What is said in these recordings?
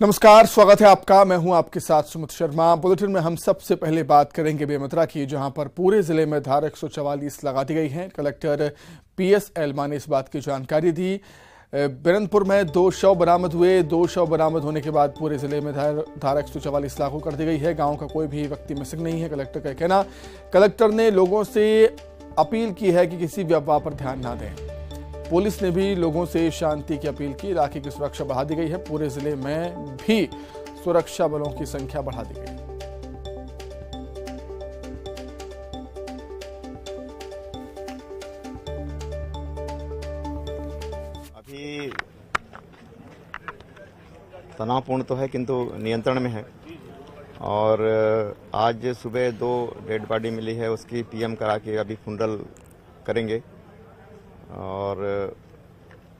नमस्कार, स्वागत है आपका। मैं हूं आपके साथ सुमित शर्मा। बुलेटिन में हम सबसे पहले बात करेंगे बेमेतरा की, जहां पर पूरे जिले में धारा 144 लगा दी गई है। कलेक्टर पीएस एल्मा ने इस बात की जानकारी दी। बिरनपुर में 2 शव बरामद हुए। 2 शव बरामद होने के बाद पूरे जिले में धारा 144 लागू कर दी गई है। गांव का कोई भी व्यक्ति मिसिंग नहीं है, कलेक्टर का कहना। कलेक्टर ने लोगों से अपील की है कि किसी भी अफवाह पर ध्यान ना दें। पुलिस ने भी लोगों से शांति की अपील की। इलाके की सुरक्षा बढ़ा दी गई है। पूरे जिले में भी सुरक्षा बलों की संख्या बढ़ा दी गई है। अभी तनावपूर्ण तो है किंतु नियंत्रण में है। और आज सुबह 2 डेड बॉडी मिली है, उसकी पीएम करा के अभी फुंडल करेंगे। और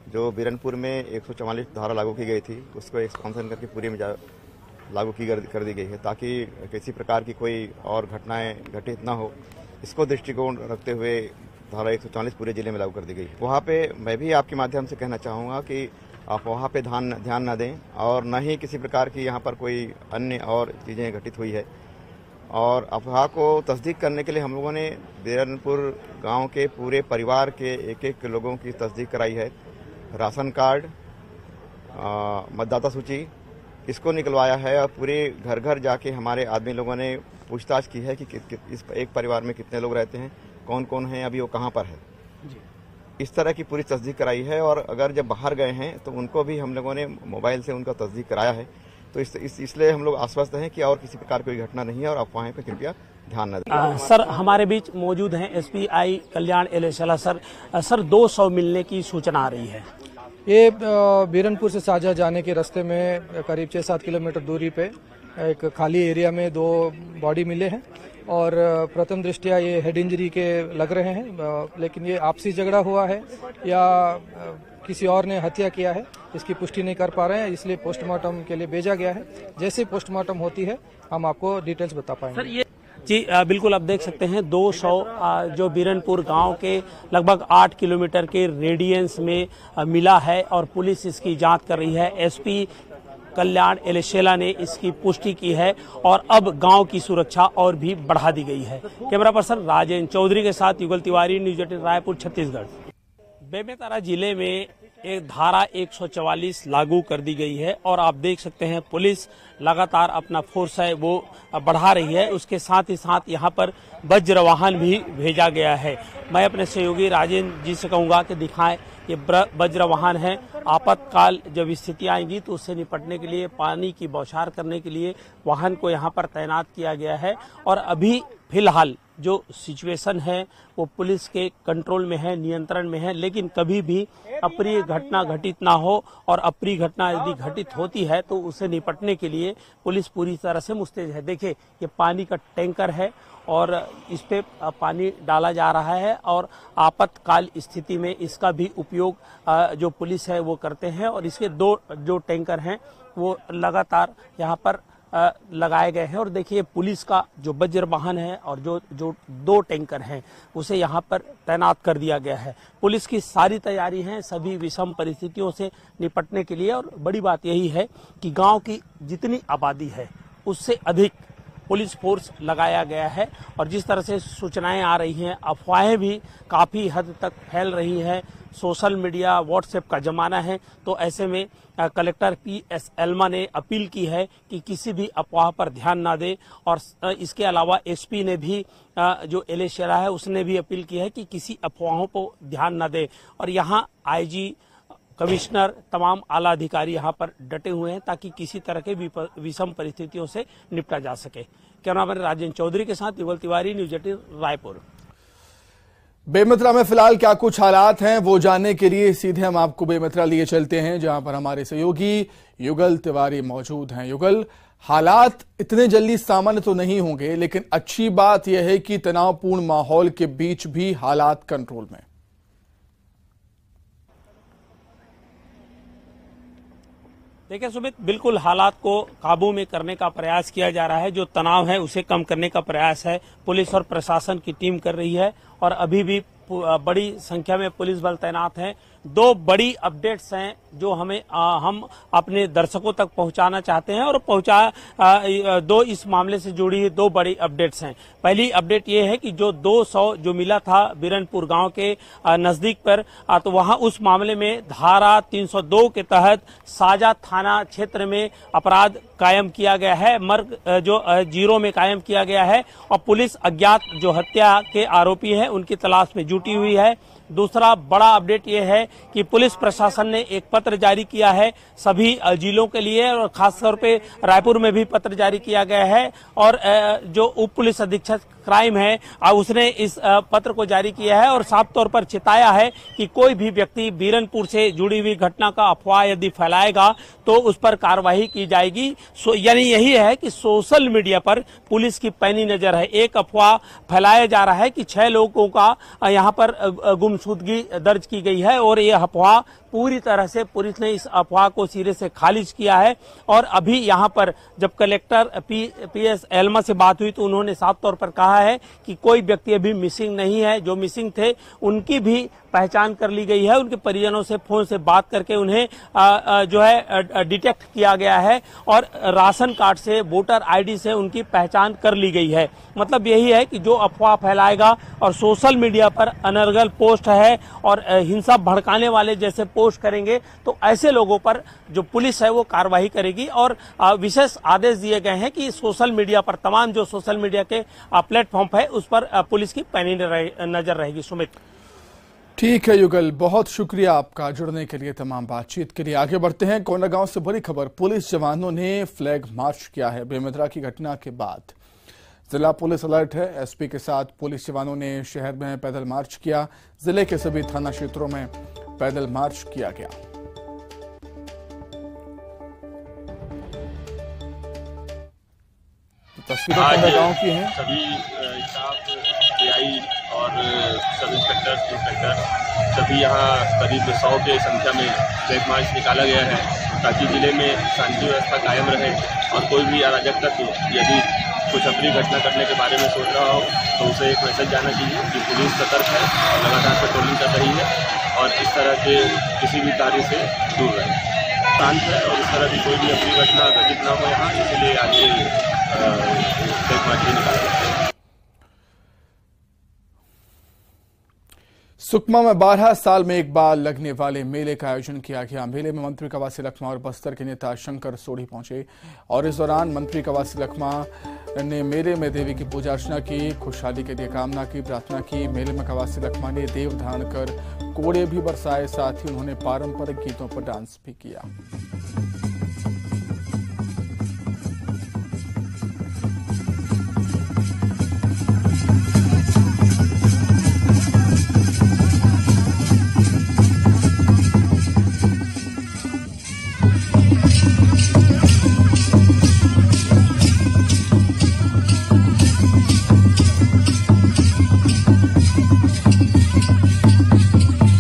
जो बिरनपुर में 144 धारा लागू की गई थी, उसको एक्सपांशन करके पूरे में लागू कर दी गई है, ताकि किसी प्रकार की कोई और घटनाएं घटित ना हो। इसको दृष्टिकोण रखते हुए धारा 144 पूरे जिले में लागू कर दी गई है। वहाँ पे मैं भी आपके माध्यम से कहना चाहूँगा कि आप वहाँ पे ध्यान न दें, और न ही किसी प्रकार की यहाँ पर कोई अन्य और चीज़ें घटित हुई है। और अफवाह को तस्दीक करने के लिए हम लोगों ने बिरनपुर गांव के पूरे परिवार के एक लोगों की तस्दीक कराई है। राशन कार्ड, मतदाता सूची, इसको निकलवाया है, और पूरे घर घर जाके हमारे आदमी लोगों ने पूछताछ की है कि इस एक परिवार में कितने लोग रहते हैं, कौन कौन हैं, अभी वो कहाँ पर है। इस तरह की पूरी तस्दीक कराई है। और अगर जब बाहर गए हैं तो उनको भी हम लोगों ने मोबाइल से उनका तस्दीक कराया है। तो इसलिए हम लोग आश्वस्त हैं कि और किसी प्रकार कोई घटना नहीं है, और अफवाहें पर कृपया ध्यान न दें। सर, हमारे बीच मौजूद हैं एसपी कल्याण एलेशाला सर। 200 मिलने की सूचना आ रही है। ये बिरनपुर से साजा जाने के रास्ते में करीब 6-7 किलोमीटर दूरी पे एक खाली एरिया में 2 बॉडी मिले हैं। और प्रथम दृष्टया ये हेड इंजरी के लग रहे हैं, लेकिन ये आपसी झगड़ा हुआ है या किसी और ने हत्या किया है, इसकी पुष्टि नहीं कर पा रहे हैं, इसलिए पोस्टमार्टम के लिए भेजा गया है। जैसे पोस्टमार्टम होती है हम आपको डिटेल्स बता पाएंगे। सर, ये जी बिल्कुल, आप देख सकते हैं 200 जो बिरनपुर गांव के लगभग 8 किलोमीटर के रेडियंस में मिला है, और पुलिस इसकी जांच कर रही है। एसपी कल्याण एलेशाला ने इसकी पुष्टि की है, और अब गांव की सुरक्षा और भी बढ़ा दी गई है। कैमरा पर्सन राजेंद्र चौधरी के साथ युगल तिवारी, न्यूज 18 रायपुर, छत्तीसगढ़। बेमेतरा जिले में एक धारा 144 लागू कर दी गई है, और आप देख सकते हैं पुलिस लगातार अपना फोर्स है वो बढ़ा रही है। उसके साथ ही साथ यहाँ पर वज्र वाहन भी भेजा गया है। मैं अपने सहयोगी राजेंद्र जी से कहूँगा कि दिखाएं, ये वज्र वाहन है। आपातकाल जब स्थिति आएगी तो उससे निपटने के लिए, पानी की बौछार करने के लिए वाहन को यहाँ पर तैनात किया गया है। और अभी फिलहाल जो सिचुएशन है वो पुलिस के कंट्रोल में है, नियंत्रण में है। लेकिन कभी भी अप्रिय घटना घटित ना हो, और अप्रिय घटना यदि घटित होती है तो उसे निपटने के लिए पुलिस पूरी तरह से मुस्तैद है। देखिए, ये पानी का टैंकर है और इस पे पानी डाला जा रहा है, और आपातकाल स्थिति में इसका भी उपयोग जो पुलिस है वो करते हैं। और इसके 2 जो टैंकर हैं वो लगातार यहाँ पर लगाए गए हैं। और देखिए, पुलिस का जो वज्र वाहन है और जो 2 टैंकर हैं उसे यहाँ पर तैनात कर दिया गया है। पुलिस की सारी तैयारी है सभी विषम परिस्थितियों से निपटने के लिए। और बड़ी बात यही है कि गांव की जितनी आबादी है उससे अधिक पुलिस फोर्स लगाया गया है। और जिस तरह से सूचनाएं आ रही हैं, अफवाहें भी काफी हद तक फैल रही हैं। सोशल मीडिया, व्हाट्सएप का जमाना है, तो ऐसे में कलेक्टर पीएस एल्मा ने अपील की है कि किसी भी अफवाह पर ध्यान ना दे। और इसके अलावा एसपी ने भी जो एलेशाला है उसने भी अपील की है कि किसी अफवाहों पर ध्यान ना दे। और यहाँ आईजी, कमिश्नर, तमाम आला अधिकारी यहाँ पर डटे हुए हैं ताकि किसी तरह के विषम परिस्थितियों से निपटा जा सके। कैमरामैन राजेंद्र चौधरी के साथ युगल तिवारी, न्यूज 18 रायपुर। बेमेतरा में फिलहाल क्या कुछ हालात हैं वो जानने के लिए सीधे हम आपको बेमेतरा लिए चलते हैं, जहां पर हमारे सहयोगी युगल तिवारी मौजूद हैं। युगल, हालात इतने जल्दी सामान्य तो नहीं होंगे, लेकिन अच्छी बात यह है कि तनावपूर्ण माहौल के बीच भी हालात कंट्रोल में। देखिए सुमित, बिल्कुल हालात को काबू में करने का प्रयास किया जा रहा है। जो तनाव है उसे कम करने का प्रयास है पुलिस और प्रशासन की टीम कर रही है। और अभी भी बड़ी संख्या में पुलिस बल तैनात हैं। दो बड़ी अपडेट्स हैं जो हम अपने दर्शकों तक पहुंचाना चाहते हैं और दो इस मामले से जुड़ी हुई दो बड़ी अपडेट्स हैं। पहली अपडेट ये है कि जो 200 जो मिला था बीरनपुर गांव के नजदीक पर, तो वहां उस मामले में धारा 302 के तहत साजा थाना क्षेत्र में अपराध कायम किया गया है, मर्ग जो जीरो में कायम किया गया है और पुलिस अज्ञात जो हत्या के आरोपी हैं उनकी तलाश में जुटी हुई है। दूसरा बड़ा अपडेट ये है कि पुलिस प्रशासन ने एक पत्र जारी किया है सभी जिलों के लिए और खासतौर पे रायपुर में भी पत्र जारी किया गया है और जो उप पुलिस अधीक्षक क्राइम है उसने इस पत्र को जारी किया है और साफ तौर पर चेताया है कि कोई भी व्यक्ति बीरनपुर से जुड़ी हुई घटना का अफवाह यदि फैलाएगा तो उस पर कार्रवाई की जाएगी। यानी यही है कि सोशल मीडिया पर पुलिस की पैनी नजर है। एक अफवाह फैलाया जा रहा है कि 6 लोगों का यहाँ पर गुमशुदगी दर्ज की गई है और ये अफवाह पूरी तरह से पुलिस ने इस अफवाह को सिरे से खारिज किया है। और अभी यहाँ पर जब कलेक्टर पीएस एल्मा से बात हुई तो उन्होंने साफ तौर पर कहा है कि कोई व्यक्ति अभी मिसिंग नहीं है। जो मिसिंग थे उनकी भी पहचान कर ली गई है, उनके परिजनों से फोन से बात करके उन्हें जो है डिटेक्ट किया गया है और राशन कार्ड से, वोटर आईडी से उनकी पहचान कर ली गई है। मतलब यही है कि जो अफवाह फैलाएगा और सोशल मीडिया पर अनर्गल पोस्ट है और हिंसा भड़काने वाले जैसे पोस्ट करेंगे तो ऐसे लोगों पर जो पुलिस है वो कार्रवाई करेगी। और विशेष आदेश दिए गए हैं कि सोशल मीडिया पर, तमाम जो सोशल मीडिया के प्लेटफॉर्म है उस पर पुलिस की पैनी नजर रहेगी। सुमित, ठीक है युगल, बहुत शुक्रिया आपका जुड़ने के लिए, तमाम बातचीत के लिए। आगे बढ़ते हैं। कोंडागांव से बड़ी खबर, पुलिस जवानों ने फ्लैग मार्च किया है। बेमेतरा की घटना के बाद जिला पुलिस अलर्ट है। एसपी के साथ पुलिस जवानों ने शहर में पैदल मार्च किया। जिले के सभी थाना क्षेत्रों में पैदल मार्च किया गया। तस्वीरें कोंडागांव की हैं। सभी स्टाफ, पीआई और सब इंस्पेक्टर सभी यहाँ करीब 100 के संख्या में फ्लैग मार्च निकाला गया है ताकि जिले में शांति व्यवस्था कायम रहे और कोई भी अराजक तत्व यदि कुछ अप्रिय घटना करने के बारे में सोच रहा हो तो उसे एक मैसेज जाना चाहिए कि पुलिस सतर्क है और लगातार पेट्रोलिंग कर रही है और इस तरह के किसी भी कार्य से दूर रहे। शांत है और इस तरह की कोई भी अप्रिय घटना घटित न हो यहाँ, इसलिए आज फ्लैग मार्च निकाला। सुकमा में 12 साल में एक बार लगने वाले मेले का आयोजन किया गया। मेले में मंत्री कवासी लखमा और बस्तर के नेता शंकर सोढ़ी पहुंचे और इस दौरान मंत्री कवासी लखमा ने मेले में देवी की पूजा अर्चना की, खुशहाली के लिए कामना की, प्रार्थना की। मेले में कवासी लखमा ने देव धारण कर कोड़े भी बरसाए, साथ ही उन्होंने पारंपरिक गीतों पर डांस भी किया।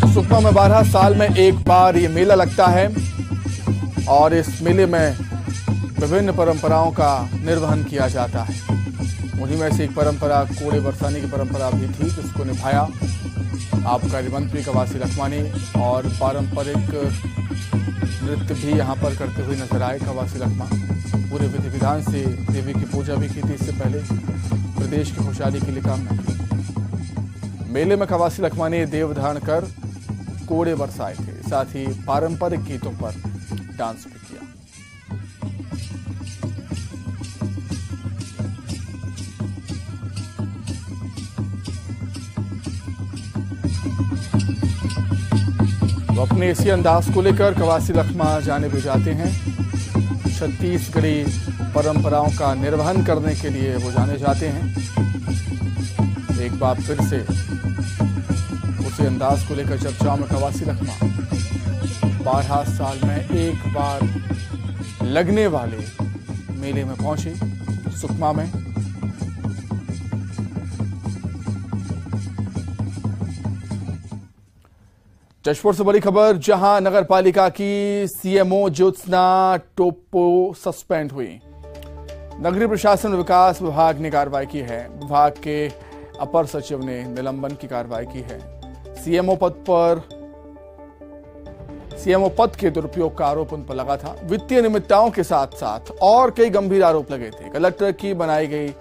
सुकमा में 12 साल में एक बार ये मेला लगता है और इस मेले में विभिन्न परंपराओं का निर्वहन किया जाता है। उन्हीं में से एक परंपरा कोड़े बरसाने की परंपरा भी थी जिसको निभाया आबकारी मंत्री कवासी लखमा ने और पारंपरिक नृत्य भी यहाँ पर करते हुए नजर आए कवासी लखमा। पूरे विधि विधान से देवी की पूजा भी की थी। इससे पहले प्रदेश की खुशहाली के लिए कामना की। मेले में कवासी लखमा ने देव धारण कर कोड़े बरसाए थे, साथ ही पारंपरिक गीतों पर डांस भी किया। तो अपने इसी अंदाज को लेकर कवासी लखमा जाने भी जाते हैं। छत्तीसगढ़ी परंपराओं का निर्वहन करने के लिए वो जाने जाते हैं। एक बार फिर से उसी अंदाज को लेकर चर्चाओं में कवासी लखमा 12 साल में एक बार लगने वाले मेले में पहुंचे सुकमा में। जशपुर से बड़ी खबर, जहां नगर पालिका की सीएमओ ज्योत्सना टोप्पो सस्पेंड हुई। नगरीय प्रशासन विकास विभाग ने कार्रवाई की है। विभाग के अपर सचिव ने निलंबन की कार्रवाई की है। सीएमओ पद के दुरुपयोग का आरोप उन पर लगा था। वित्तीय अनियमितताओं के साथ साथ और कई गंभीर आरोप लगे थे। कलेक्टर की बनाई गई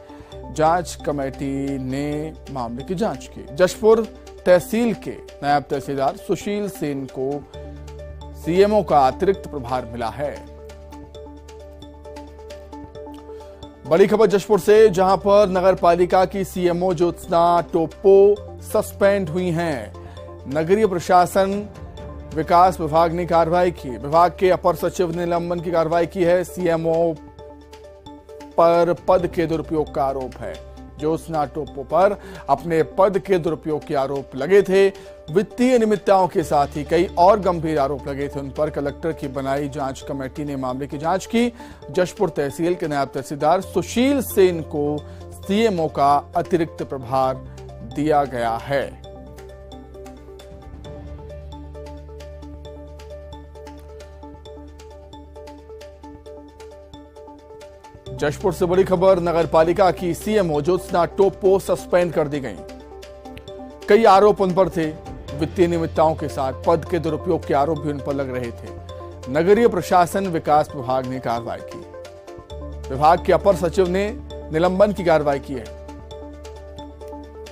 जांच कमेटी ने मामले की जांच की। जशपुर तहसील के नायब तहसीलदार सुशील सेन को सीएमओ का अतिरिक्त प्रभार मिला है। बड़ी खबर जशपुर से, जहां पर नगर पालिका की सीएमओ ज्योत्सना टोप्पो सस्पेंड हुई हैं। नगरीय प्रशासन विकास विभाग ने कार्रवाई की। विभाग के अपर सचिव ने निलंबन की कार्रवाई की है। सीएमओ पर पद के दुरुपयोग का आरोप है। ज्योत्सना टोप्पो पर अपने पद के दुरुपयोग के आरोप लगे थे। वित्तीय अनियमितताओं के साथ ही कई और गंभीर आरोप लगे थे उन पर। कलेक्टर की बनाई जांच कमेटी ने मामले की जांच की। जशपुर तहसील के नायब तहसीलदार सुशील सेन को सीएमओ का अतिरिक्त प्रभार दिया गया है। जशपुर से बड़ी खबर, नगर पालिका की सीएमओ ज्योत्सना टोप्पो सस्पेंड कर दी गई। कई आरोप उन पर थे। वित्तीय अनियमितताओं के साथ पद के दुरुपयोग के आरोप भी उन पर लग रहे थे। नगरीय प्रशासन विकास विभाग ने कार्रवाई की। विभाग के अपर सचिव ने निलंबन की कार्रवाई की है।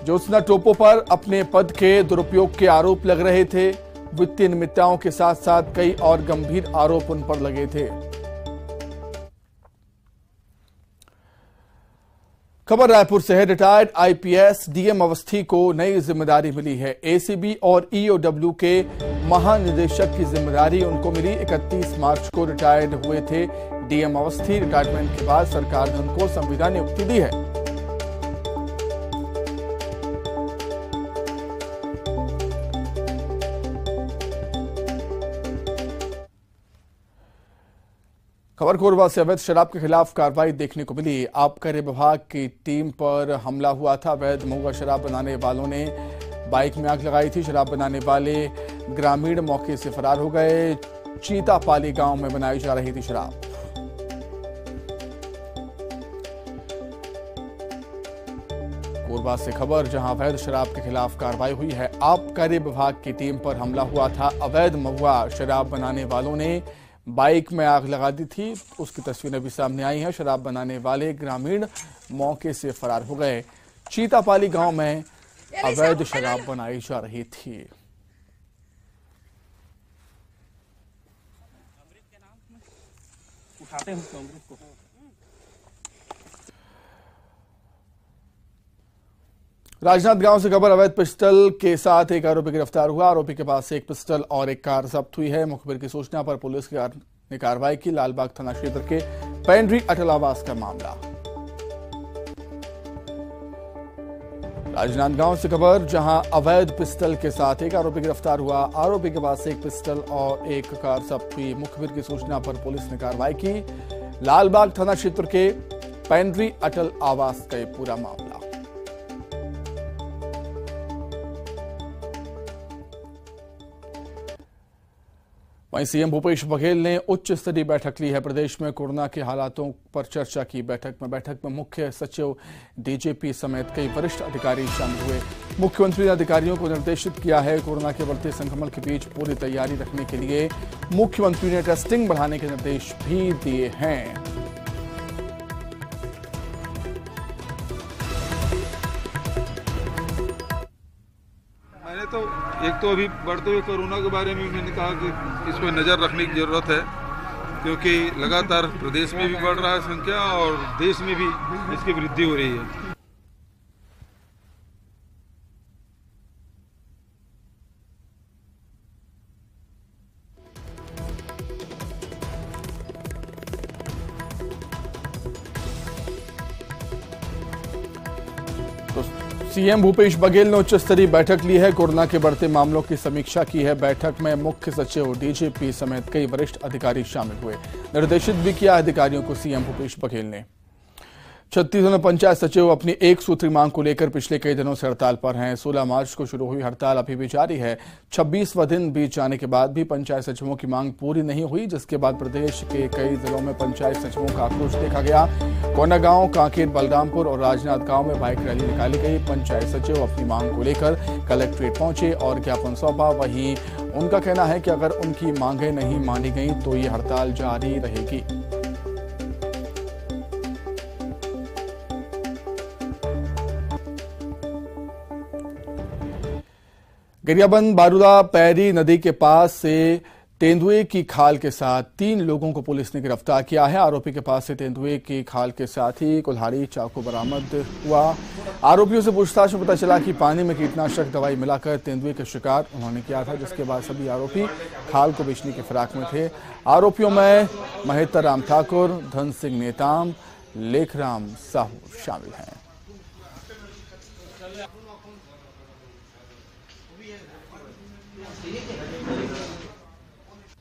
ज्योत्सना टोप्पो पर अपने पद के दुरुपयोग के आरोप लग रहे थे। वित्तीय अनियमितताओं के साथ साथ कई और गंभीर आरोप उन पर लगे थे। खबर रायपुर से है। रिटायर्ड आईपीएस डीएम अवस्थी को नई जिम्मेदारी मिली है। एसीबी और ईओडब्ल्यू के महानिदेशक की जिम्मेदारी उनको मिली। 31 मार्च को रिटायर्ड हुए थे डीएम अवस्थी। रिटायरमेंट के बाद सरकार ने उनको संविदा नियुक्ति दी है। खबर कोरबा से अवैध शराब के खिलाफ कार्रवाई देखने को मिली। आबकारी विभाग की टीम पर हमला हुआ था। अवैध महुआ शराब बनाने वालों ने बाइक में आग लगाई थी। शराब बनाने वाले ग्रामीण मौके से फरार हो गए। चीतापाली गांव में बनाई जा रही थी शराब। कोरबा से खबर, जहां अवैध शराब के खिलाफ कार्रवाई हुई है। आबकारी विभाग की टीम पर हमला हुआ था। अवैध महुआ शराब बनाने वालों ने बाइक में आग लगा दी थी। उसकी तस्वीरें भी सामने आई हैं। शराब बनाने वाले ग्रामीण मौके से फरार हो गए। चीतापाली गांव में अवैध शराब बनाई जा रही थी। राजनांदगांव से खबर, अवैध पिस्टल के साथ एक आरोपी गिरफ्तार हुआ। आरोपी के पास एक पिस्टल और एक कार जब्त हुई है। मुखबिर की सूचना पर पुलिस ने कार्रवाई की। लालबाग थाना क्षेत्र के पेंड्री अटल आवास का मामला। राजनांदगांव से खबर, जहां अवैध पिस्टल के साथ एक आरोपी गिरफ्तार हुआ। आरोपी के पास एक पिस्टल और एक कार जब्त हुई। मुखबिर की सूचना पर पुलिस ने कार्रवाई की। लालबाग थाना क्षेत्र के पेंड्री अटल आवास का ये पूरा मामला। वहीं सीएम भूपेश बघेल ने उच्च स्तरीय बैठक ली है। प्रदेश में कोरोना के हालातों पर चर्चा की। बैठक में मुख्य सचिव, डीजीपी समेत कई वरिष्ठ अधिकारी शामिल हुए। मुख्यमंत्री ने अधिकारियों को निर्देशित किया है, कोरोना के बढ़ते संक्रमण के बीच पूरी तैयारी रखने के लिए मुख्यमंत्री ने टेस्टिंग बढ़ाने के निर्देश भी दिए हैं। तो एक तो अभी बढ़ते हुए कोरोना के बारे में मैंने कहा कि इस पर नज़र रखने की ज़रूरत है, क्योंकि लगातार प्रदेश में भी बढ़ रहा है संख्या और देश में भी इसकी वृद्धि हो रही है। सीएम भूपेश बघेल ने उच्च स्तरीय बैठक ली है। कोरोना के बढ़ते मामलों की समीक्षा की है। बैठक में मुख्य सचिव, डीजीपी समेत कई वरिष्ठ अधिकारी शामिल हुए। निर्देशित भी किया अधिकारियों को सीएम भूपेश बघेल ने। छत्तीसगढ़ में पंचायत सचिव अपनी एक सूत्री मांग को लेकर पिछले कई दिनों से हड़ताल पर हैं। 16 मार्च को शुरू हुई हड़ताल अभी भी जारी है। 26वां दिन बीत जाने के बाद भी पंचायत सचिवों की मांग पूरी नहीं हुई, जिसके बाद प्रदेश के कई जिलों में पंचायत सचिवों का आक्रोश देखा गया। कोंडागांव, कांकेर, बलरामपुर और राजनांदगांव गांव में बाइक रैली निकाली गई। पंचायत सचिव अपनी मांग को लेकर कलेक्ट्रेट पहुंचे और ज्ञापन सौंपा। वहीं उनका कहना है कि अगर उनकी मांगें नहीं मानी गई तो ये हड़ताल जारी रहेगी। गरियाबंद बारूला पैरी नदी के पास से तेंदुए की खाल के साथ 3 लोगों को पुलिस ने गिरफ्तार किया है। आरोपी के पास से तेंदुए की खाल के साथ ही कुल्हाड़ी, चाकू बरामद हुआ। आरोपियों से पूछताछ में पता चला कि पानी में कीटनाशक दवाई मिलाकर तेंदुए का शिकार उन्होंने किया था, जिसके बाद सभी आरोपी खाल को बेचने की फिराक में थे। आरोपियों में महेतर राम ठाकुर, धन सिंह नेताम, लेखराम साहू शामिल हैं।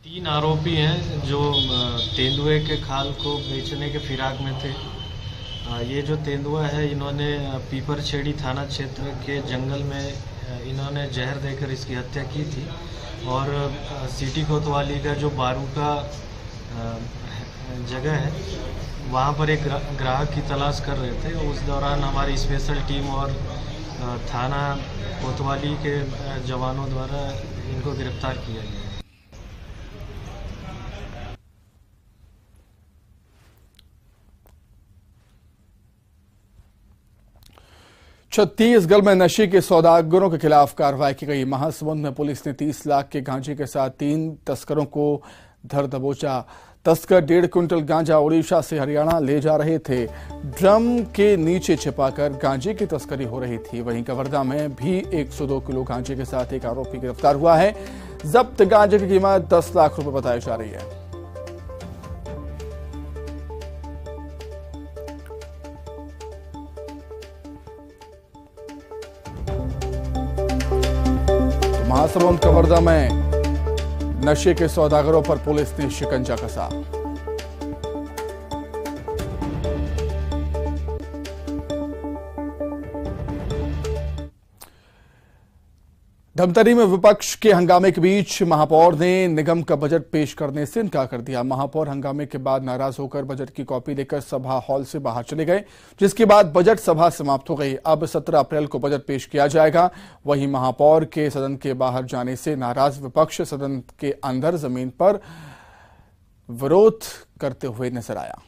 तीन आरोपी हैं जो तेंदुए के खाल को बेचने के फिराक में थे। ये जो तेंदुआ है, इन्होंने पीपरछेड़ी थाना क्षेत्र के जंगल में इन्होंने जहर देकर इसकी हत्या की थी और सिटी कोतवाली का जो बारू का जगह है वहाँ पर एक ग्राहक की तलाश कर रहे थे। उस दौरान हमारी स्पेशल टीम और थाना कोतवाली के जवानों द्वारा इनको गिरफ्तार किया गया। छत्तीसगढ़ में नशे के सौदागरों के खिलाफ कार्रवाई की गई। महासमुंद में पुलिस ने 30 लाख के गांजे के साथ 3 तस्करों को धर दबोचा। तस्कर 1.5 क्विंटल गांजा उड़ीसा से हरियाणा ले जा रहे थे। ड्रम के नीचे छिपाकर गांजे की तस्करी हो रही थी। वहीं कवर्धा में भी 102 किलो गांजे के साथ एक आरोपी गिरफ्तार हुआ है। जब्त गांजे की कीमत 10 लाख रुपए बताई जा रही है। महासमुंद कवर्धा में नशे के सौदागरों पर पुलिस ने शिकंजा कसा। धमतरी में विपक्ष के हंगामे के बीच महापौर ने निगम का बजट पेश करने से इनकार कर दिया। महापौर हंगामे के बाद नाराज होकर बजट की कॉपी लेकर सभा हॉल से बाहर चले गए, जिसके बाद बजट सभा समाप्त हो गई। अब 17 अप्रैल को बजट पेश किया जाएगा। वहीं महापौर के सदन के बाहर जाने से नाराज विपक्ष सदन के अंदर जमीन पर विरोध करते हुए नजर आया।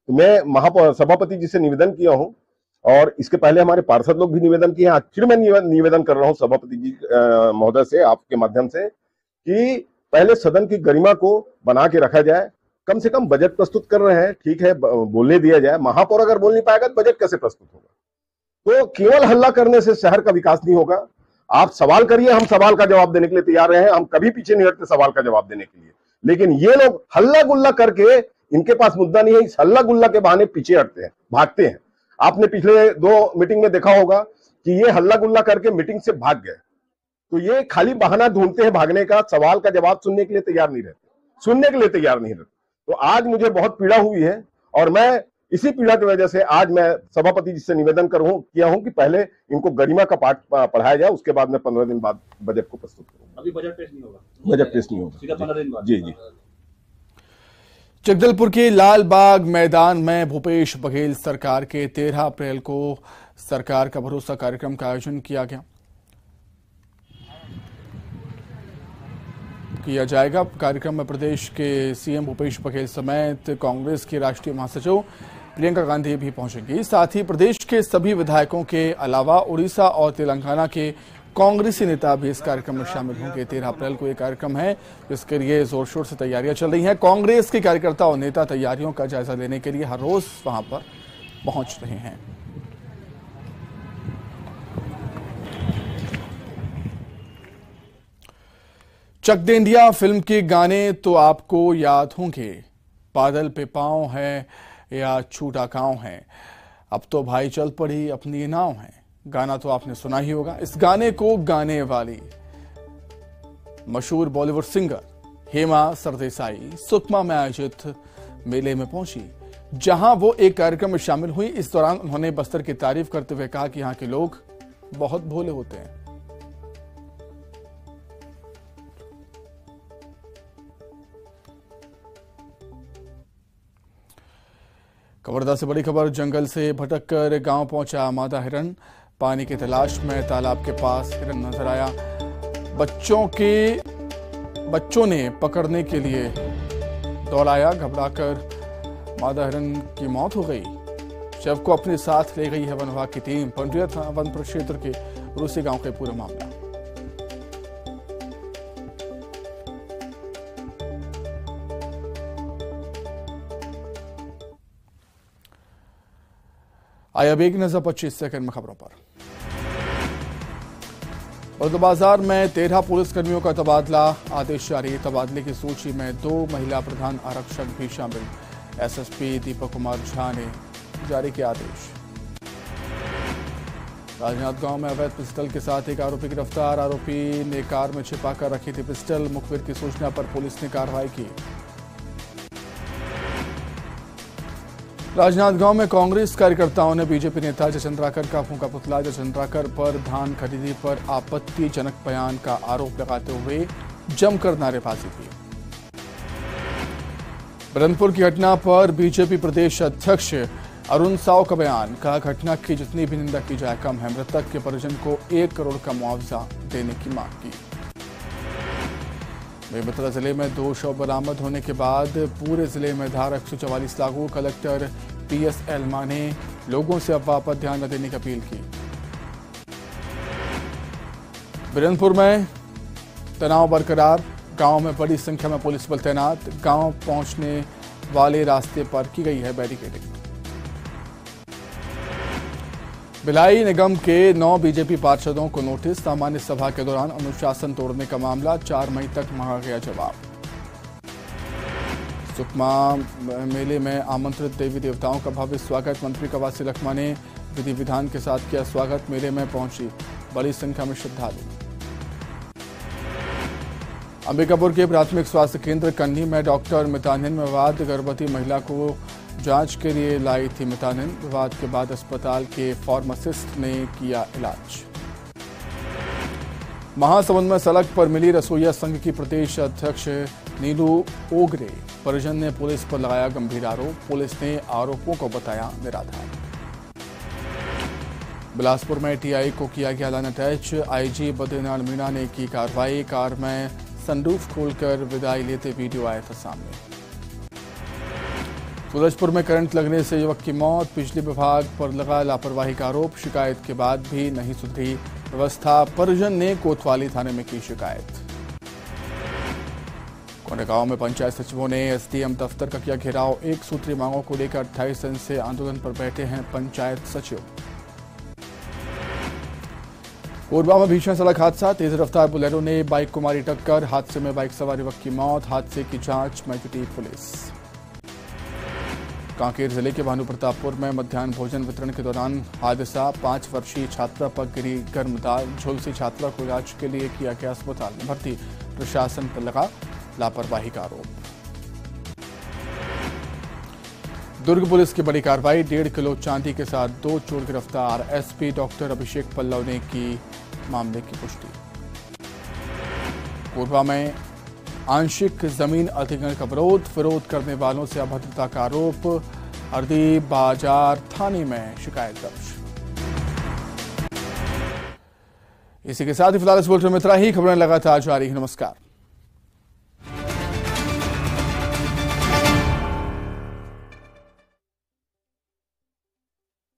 मैं महापौर सभापति जी से निवेदन किया हूं और इसके पहले हमारे पार्षद लोग भी निवेदन किए हैं। आज फिर मैं निवेदन कर रहा हूं सभापति जी महोदय से, आपके माध्यम से, कि पहले सदन की गरिमा को बना के रखा जाए। कम से कम बजट प्रस्तुत कर रहे हैं, ठीक है, बोलने दिया जाए। महापौर अगर बोल नहीं पाएगा तो बजट कैसे प्रस्तुत होगा? तो केवल हल्ला करने से शहर का विकास नहीं होगा। आप सवाल करिए, हम सवाल का जवाब देने के लिए तैयार हैं। हम कभी पीछे नहीं हटते सवाल का जवाब देने के लिए। लेकिन ये लोग हल्ला गुल्ला करके, इनके पास मुद्दा नहीं है, इस हल्ला गुल्ला के बहाने पीछे हटते हैं, भागते हैं। आपने पिछले 2 मीटिंग में देखा होगा कि ये हल्ला गुल्ला करके मीटिंग से भाग गए। तो ये खाली बहाना ढूंढते हैं भागने का, सवाल का जवाब सुनने के लिए तैयार नहीं रहते। तो आज मुझे बहुत पीड़ा हुई है और मैं इसी पीड़ा की वजह से आज मैं सभापति जी से निवेदन किया हूं कि पहले इनको गरिमा का पाठ पढ़ाया जाए, उसके बाद मैं 15 दिन बाद बजट को प्रस्तुत करूंगा। अभी बजट पेश नहीं होगा? बजट पेश नहीं होगा, सीधा 15 दिन बाद। जी। जगदलपुर के लालबाग मैदान में भूपेश बघेल सरकार के 13 अप्रैल को सरकार का भरोसा कार्यक्रम का आयोजन किया जाएगा। कार्यक्रम में प्रदेश के सीएम भूपेश बघेल समेत कांग्रेस की राष्ट्रीय महासचिव प्रियंका गांधी भी पहुंचेंगी। साथ ही प्रदेश के सभी विधायकों के अलावा उड़ीसा और तेलंगाना के कांग्रेसी नेता भी इस कार्यक्रम में शामिल होंगे। 13 अप्रैल को यह कार्यक्रम है, जिसके लिए जोर शोर से तैयारियां चल रही हैं। कांग्रेस के कार्यकर्ता और नेता तैयारियों का जायजा लेने के लिए हर रोज वहां पर पहुंच रहे हैं। चक दे इंडिया फिल्म के गाने तो आपको याद होंगे। बादल पे पांव है या छूटा गांव है, अब तो भाई चल पड़ी अपनी नाव है। गाना तो आपने सुना ही होगा। इस गाने को गाने वाली मशहूर बॉलीवुड सिंगर हेमा सरदेसाई सुकमा में आयोजित मेले में पहुंची, जहां वो एक कार्यक्रम में शामिल हुई। इस दौरान उन्होंने बस्तर की तारीफ करते हुए कहा कि यहां के लोग बहुत भोले होते हैं। कवर्धा से बड़ी खबर, जंगल से भटक कर गांव पहुंचा मादा हिरन। पानी की तलाश में तालाब के पास हिरन नजर आया। बच्चों ने पकड़ने के लिए दौड़ाया, घबराकर मादा हिरन की मौत हो गई। शव को अपने साथ ले गई है वन विभाग की टीम। पंडरिया वन प्रक्षेत्र के रूसी गांव का पूरा मामला। आइए अब एक नजर 25 सेकंड में खबरों पर। बलौदाबाजार में 13 पुलिसकर्मियों का तबादला, आदेश जारी। तबादले की सूची में 2 महिला प्रधान आरक्षक भी शामिल। एसएसपी दीपक कुमार झा ने जारी किया आदेश। राजनांदगांव में अवैध पिस्टल के साथ एक आरोपी गिरफ्तार। आरोपी ने कार में छिपाकर रखी थी पिस्टल। मुखबिर की सूचना पर पुलिस ने कार्रवाई की। राजनांदगांव में कांग्रेस कार्यकर्ताओं ने बीजेपी नेता जयचंद्राकर का फूंका पुतला। जयचंद्राकर पर धान खरीदी पर आपत्तिजनक बयान का आरोप लगाते हुए जमकर नारेबाजी की। बरनपुर की घटना पर बीजेपी प्रदेश अध्यक्ष अरुण साव का बयान, कहा घटना की जितनी भी निंदा की जाए कम है। मृतक के परिजन को 1 करोड़ का मुआवजा देने की मांग की। बेमेतरा जिले में 2 शव बरामद होने के बाद पूरे जिले में धारा 144 लागू। कलेक्टर PS एलमा ने लोगों से अफवाह पर ध्यान न देने की अपील की। बिरनपुर में तनाव बरकरार, गांव में बड़ी संख्या में पुलिस बल तैनात। गांव पहुंचने वाले रास्ते पर की गई है बैरिकेडिंग। भिलाई निगम के 9 बीजेपी पार्षदों को नोटिस। सामान्य सभा के दौरान अनुशासन तोड़ने का मामला, 4 मई तक मांगा गया जवाब। सुकमा मेले में आमंत्रित देवी देवताओं का भव्य स्वागत। मंत्री कवासी लखमा ने विधि विधान के साथ किया स्वागत। मेले में पहुंची बड़ी संख्या में श्रद्धालु। अंबिकापुर के प्राथमिक स्वास्थ्य केंद्र कन्नी में डॉक्टर मितानिन में विवाद। गर्भवती महिला को जांच के लिए लाई थी मितानिन। विवाद के बाद अस्पताल के फार्मासिस्ट ने किया इलाज। महासमुंद में सड़क पर मिली रसोईया संघ की प्रदेश अध्यक्ष नीलू ओगरे। परिजन ने पुलिस पर लगाया गंभीर आरोप। पुलिस ने आरोपों को बताया निराधार। बिलासपुर में टीआई को किया गया line attach. IG Badrinarayan Meena ने की कार्रवाई। कार में सनरूफ खोलकर विदाई लेते वीडियो आया था सामने। सूरजपुर में करंट लगने से युवक की मौत। बिजली विभाग पर लगा लापरवाही का आरोप। शिकायत के बाद भी नहीं सुधरी व्यवस्था। परिजन ने कोतवाली थाने में की शिकायत। कोंडागांव में पंचायत सचिवों ने एसडीएम दफ्तर का किया घेराव। 1 सूत्री मांगों को लेकर 28 दिन से आंदोलन पर बैठे हैं पंचायत सचिव। कोरबा में भीषण सड़क हादसा। तेज रफ्तार बुलेरो ने बाइक को मारी टक्कर। हादसे में बाइक सवार युवक की मौत। हादसे की जांच में जुटी पुलिस। कांकेर जिले के भानु प्रतापपुर में मध्याह्न भोजन वितरण के दौरान हादसा। 5 वर्षीय छात्रा पर गिरी गर्म दाल। झुलसी छात्रा को इलाज के लिए किया गया अस्पताल में भर्ती। प्रशासन पर लगा लापरवाही का आरोप। दुर्ग पुलिस की बड़ी कार्रवाई। 1.5 किलो चांदी के साथ 2 चोर गिरफ्तार। एसपी डॉक्टर अभिषेक पल्लव ने की मामले की पुष्टि। कोरबा में आंशिक जमीन अधिग्रहण का विरोध करने वालों से अभद्रता का आरोप। हरदी बाजार थाने में शिकायत दर्ज। इसी के साथ ही फिलहाल इस बुलेटिन में इतना ही। खबरें लगातार जारी है। नमस्कार।